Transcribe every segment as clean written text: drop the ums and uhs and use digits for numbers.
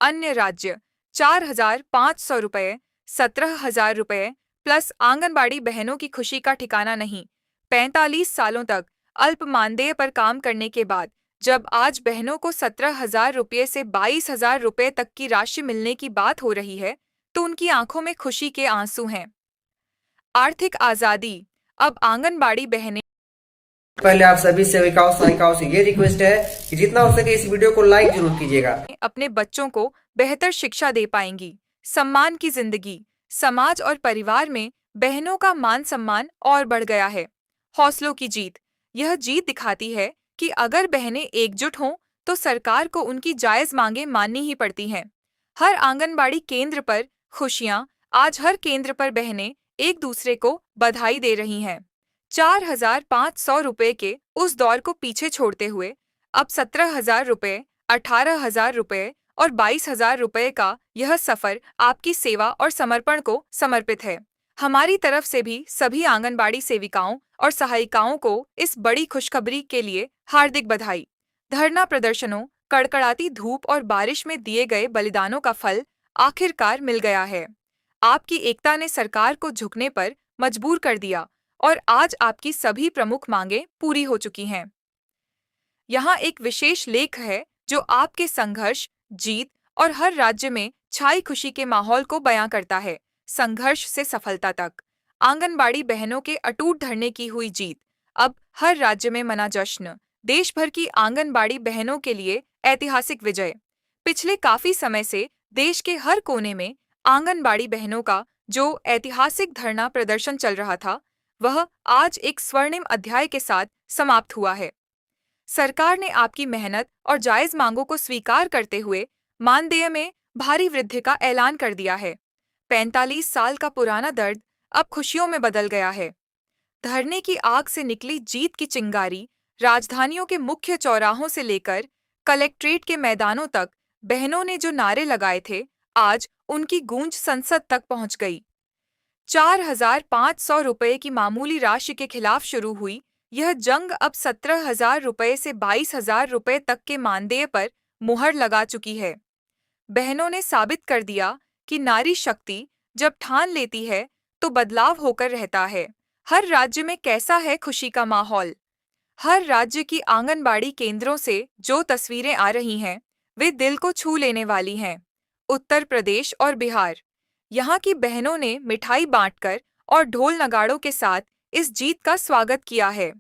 अन्य राज्य 4,500 रुपये, 17,000 रुपये प्लस आंगनबाड़ी बहनों की खुशी का ठिकाना नहीं। 45 सालों तक अल्प मानदेय पर काम करने के बाद जब आज बहनों को 17,000 रुपये से 22,000 रुपये तक की राशि मिलने की बात हो रही है, तो उनकी आंखों में खुशी के आंसू हैं। आर्थिक आजादी। अब आंगनबाड़ी बहनें पहले आप सभी सेविकाओं सहायिकाओं से ये रिक्वेस्ट है कि जितना हो सके इस वीडियो को लाइक जरूर कीजिएगा। अपने बच्चों को बेहतर शिक्षा दे पाएंगी। सम्मान की जिंदगी। समाज और परिवार में बहनों का मान सम्मान और बढ़ गया है। हौसलों की जीत। यह जीत दिखाती है कि अगर बहनें एकजुट हों तो सरकार को उनकी जायज मांगें माननी ही पड़ती हैं। हर आंगनबाड़ी केंद्र पर खुशियां। आज हर केंद्र पर बहनें एक दूसरे को बधाई दे रही हैं। 4,500 रुपये के उस दौर को पीछे छोड़ते हुए अब 17,000 रुपये, 18,000 रुपये और 22,000 रुपये का यह सफर आपकी सेवा और समर्पण को समर्पित है। हमारी तरफ से भी सभी आंगनबाड़ी सेविकाओं और सहायिकाओं को इस बड़ी खुशखबरी के लिए हार्दिक बधाई। धरना प्रदर्शनों, कड़कड़ाती धूप और बारिश में दिए गए बलिदानों का फल आखिरकार मिल गया है। आपकी एकता ने सरकार को झुकने पर मजबूर कर दिया और आज आपकी सभी प्रमुख मांगें पूरी हो चुकी हैं। यहाँ एक विशेष लेख है जो आपके संघर्ष, जीत और हर राज्य में छाई खुशी के माहौल को बयां करता है। संघर्ष से सफलता तक आंगनबाड़ी बहनों के अटूट धरने की हुई जीत। अब हर राज्य में मना जश्न। देश भर की आंगनबाड़ी बहनों के लिए ऐतिहासिक विजय। पिछले काफी समय से देश के हर कोने में आंगनबाड़ी बहनों का जो ऐतिहासिक धरना प्रदर्शन चल रहा था, वह आज एक स्वर्णिम अध्याय के साथ समाप्त हुआ है। सरकार ने आपकी मेहनत और जायज मांगों को स्वीकार करते हुए मानदेय में भारी वृद्धि का ऐलान कर दिया है। 45 साल का पुराना दर्द अब खुशियों में बदल गया है। धरने की आग से निकली जीत की चिंगारी राजधानियों के मुख्य चौराहों से लेकर कलेक्ट्रेट के मैदानों तक बहनों ने जो नारे लगाए थे, आज उनकी गूंज संसद तक पहुंच गई। 4,500 रुपये की मामूली राशि के खिलाफ शुरू हुई यह जंग अब 17,000 रुपये से 22,000 रुपये तक के मानदेय पर मुहर लगा चुकी है। बहनों ने साबित कर दिया कि नारी शक्ति जब ठान लेती है तो बदलाव होकर रहता है। हर राज्य में कैसा है खुशी का माहौल। हर राज्य की आंगनबाड़ी केंद्रों से जो तस्वीरें आ रही हैं, वे दिल को छू लेने वाली हैं। उत्तर प्रदेश और बिहार। यहाँ की बहनों ने मिठाई बांटकर और ढोल नगाड़ों के साथ इस जीत का स्वागत किया है।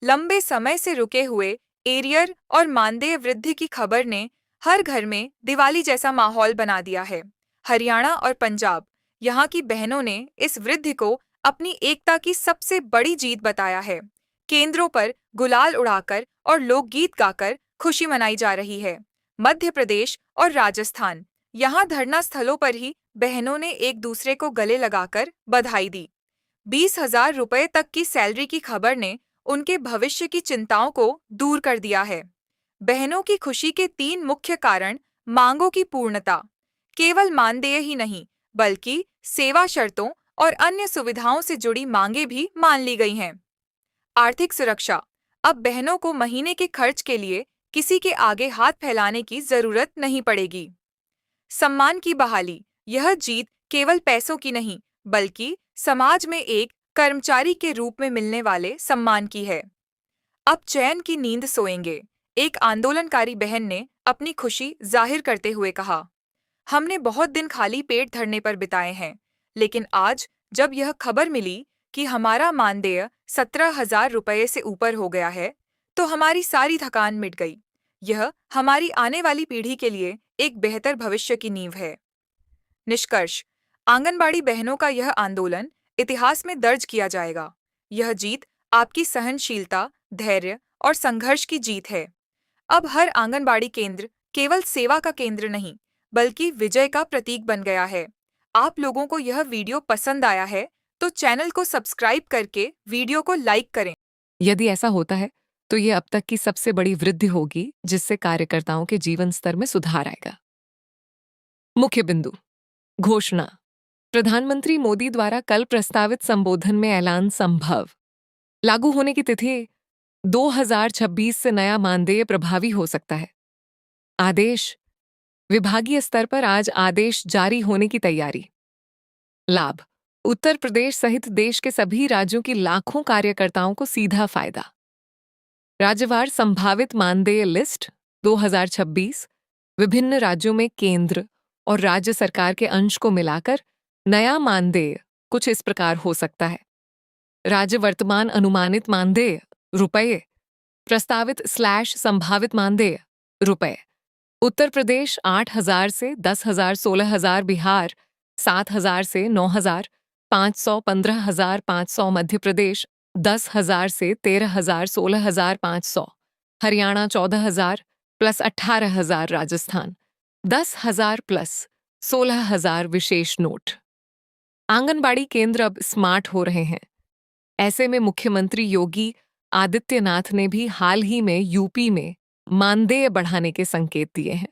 लंबे समय से रुके हुए एरियर और मानदेय वृद्धि की खबर ने हर घर में दिवाली जैसा माहौल बना दिया है। हरियाणा और पंजाब। यहाँ की बहनों ने इस वृद्धि को अपनी एकता की सबसे बड़ी जीत बताया है। केंद्रों पर गुलाल उड़ाकर और लोकगीत गाकर खुशी मनाई जा रही है। मध्य प्रदेश और राजस्थान। यहाँ धरना स्थलों पर ही बहनों ने एक दूसरे को गले लगाकर बधाई दी। 20,000 रुपये तक की सैलरी की खबर ने उनके भविष्य की चिंताओं को दूर कर दिया है। बहनों की खुशी के 3 मुख्य कारण। मांगों की पूर्णता। केवल मानदेय ही नहीं, बल्कि सेवा शर्तों और अन्य सुविधाओं से जुड़ी मांगें भी मान ली गई हैं। आर्थिक सुरक्षा। अब बहनों को महीने के खर्च के लिए किसी के आगे हाथ फैलाने की जरूरत नहीं पड़ेगी। सम्मान की बहाली। यह जीत केवल पैसों की नहीं, बल्कि समाज में एक कर्मचारी के रूप में मिलने वाले सम्मान की है। अब चैन की नींद सोएंगे। एक आंदोलनकारी बहन ने अपनी खुशी जाहिर करते हुए कहा, हमने बहुत दिन खाली पेट धरने पर बिताए हैं, लेकिन आज जब यह खबर मिली कि हमारा मानदेय 17,000 रुपये से ऊपर हो गया है, तो हमारी सारी थकान मिट गई। यह हमारी आने वाली पीढ़ी के लिए एक बेहतर भविष्य की नींव है। निष्कर्ष। आंगनबाड़ी बहनों का यह आंदोलन इतिहास में दर्ज किया जाएगा। यह जीत आपकी सहनशीलता, धैर्य और संघर्ष की जीत है। अब हर आंगनबाड़ी केंद्र केवल सेवा का केंद्र नहीं, बल्कि विजय का प्रतीक बन गया है। आप लोगों को यह वीडियो पसंद आया है तो चैनल को सब्सक्राइब करके वीडियो को लाइक करें। यदि ऐसा होता है तो ये अब तक की सबसे बड़ी वृद्धि होगी, जिससे कार्यकर्ताओं के जीवन स्तर में सुधार आएगा। मुख्य बिंदु। घोषणा। प्रधानमंत्री मोदी द्वारा कल प्रस्तावित संबोधन में ऐलान संभव। लागू होने की तिथि 2026 से नया मानदेय प्रभावी हो सकता है। आदेश विभागीय स्तर पर आज आदेश जारी होने की तैयारी। लाभ, उत्तर प्रदेश सहित देश के सभी राज्यों की लाखों कार्यकर्ताओं को सीधा फायदा। राज्यवार संभावित मानदेय लिस्ट 2026, विभिन्न राज्यों में केंद्र और राज्य सरकार के अंश को मिलाकर नया मानदेय कुछ इस प्रकार हो सकता है। राज्य वर्तमान अनुमानित मानदेय रुपये, प्रस्तावित / संभावित मानदेय रुपये। उत्तर प्रदेश 8,000 से 10,000 16,000, बिहार 7,000 से 9,000 500 15,500, मध्य प्रदेश 10,000 से 13,000 16,500, हरियाणा 14,000 + 18,000, राजस्थान 10,000 + 16,000। विशेष नोट, आंगनबाड़ी केंद्र अब स्मार्ट हो रहे हैं। ऐसे में मुख्यमंत्री योगी आदित्यनाथ ने भी हाल ही में यूपी में मानदेय बढ़ाने के संकेत दिए हैं।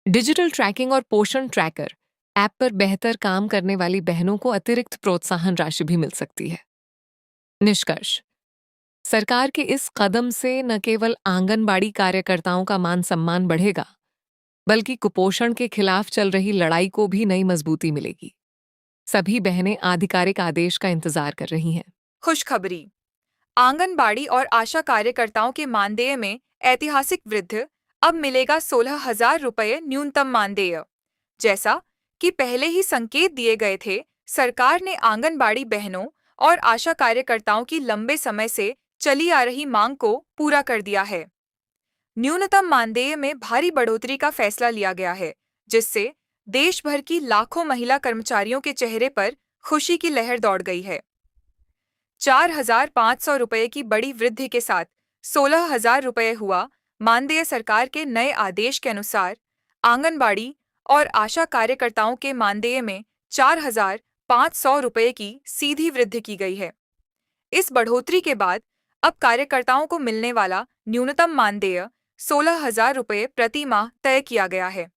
डिजिटल ट्रैकिंग और पोषण ट्रैकर ऐप पर बेहतर काम करने वाली बहनों को अतिरिक्त प्रोत्साहन राशि भी मिल सकती है। निष्कर्ष, सरकार के इस कदम से न केवल आंगनबाड़ी कार्यकर्ताओं का मान सम्मान बढ़ेगा, बल्कि कुपोषण के खिलाफ चल रही लड़ाई को भी नई मजबूती मिलेगी। सभी बहनें आधिकारिक आदेश का इंतजार कर रही हैं। खुशखबरी, आंगनबाड़ी और आशा कार्यकर्ताओं के मानदेय में ऐतिहासिक वृद्धि। अब मिलेगा 16,000 रुपये न्यूनतम मानदेय। जैसा कि पहले ही संकेत दिए गए थे, सरकार ने आंगनबाड़ी बहनों और आशा कार्यकर्ताओं की लंबे समय से चली आ रही मांग को पूरा कर दिया है। न्यूनतम मानदेय में भारी बढ़ोतरी का फैसला लिया गया है, जिससे देश भर की लाखों महिला कर्मचारियों के चेहरे पर खुशी की लहर दौड़ गई है। 4,500 रुपये की बड़ी वृद्धि के साथ 16,000 रुपये हुआ मानदेय। सरकार के नए आदेश के अनुसार आंगनबाड़ी और आशा कार्यकर्ताओं के मानदेय में 4,500 रुपये की सीधी वृद्धि की गई है। इस बढ़ोतरी के बाद अब कार्यकर्ताओं को मिलने वाला न्यूनतम मानदेय 16,000 रुपये प्रति माह तय किया गया है।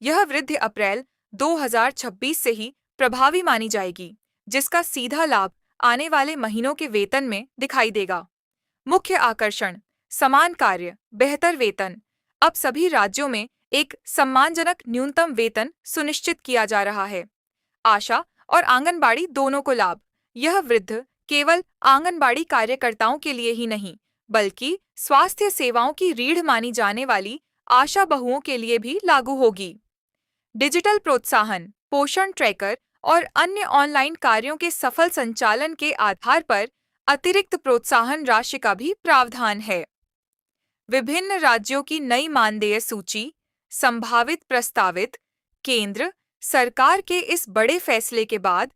यह वृद्धि अप्रैल 2026 से ही प्रभावी मानी जाएगी, जिसका सीधा लाभ आने वाले महीनों के वेतन में दिखाई देगा। मुख्य आकर्षण, समान कार्य, बेहतर वेतन। अब सभी राज्यों में एक सम्मानजनक न्यूनतम वेतन सुनिश्चित किया जा रहा है। आशा और आंगनबाड़ी दोनों को लाभ। यह वृद्धि केवल आंगनबाड़ी कार्यकर्ताओं के लिए ही नहीं, बल्कि स्वास्थ्य सेवाओं की रीढ़ मानी जाने वाली आशा बहुओं के लिए भी लागू होगी। डिजिटल प्रोत्साहन, पोषण ट्रैकर और अन्य ऑनलाइन कार्यों के सफल संचालन के आधार पर अतिरिक्त प्रोत्साहन राशि का भी प्रावधान है। विभिन्न राज्यों की नई मानदेय सूची, संभावित प्रस्तावित। केंद्र सरकार के इस बड़े फैसले के बाद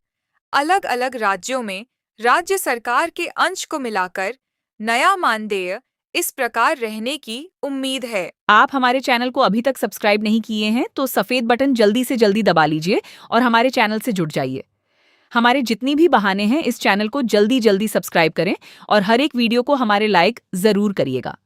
अलग अलग राज्यों में राज्य सरकार के अंश को मिलाकर नया मानदेय इस प्रकार रहने की उम्मीद है। आप हमारे चैनल को अभी तक सब्सक्राइब नहीं किए हैं तो सफेद बटन जल्दी से जल्दी दबा लीजिए और हमारे चैनल से जुड़ जाइए। हमारे जितनी भी बहाने हैं, इस चैनल को जल्दी जल्दी सब्सक्राइब करें और हर एक वीडियो को हमारे लाइक जरूर करिएगा।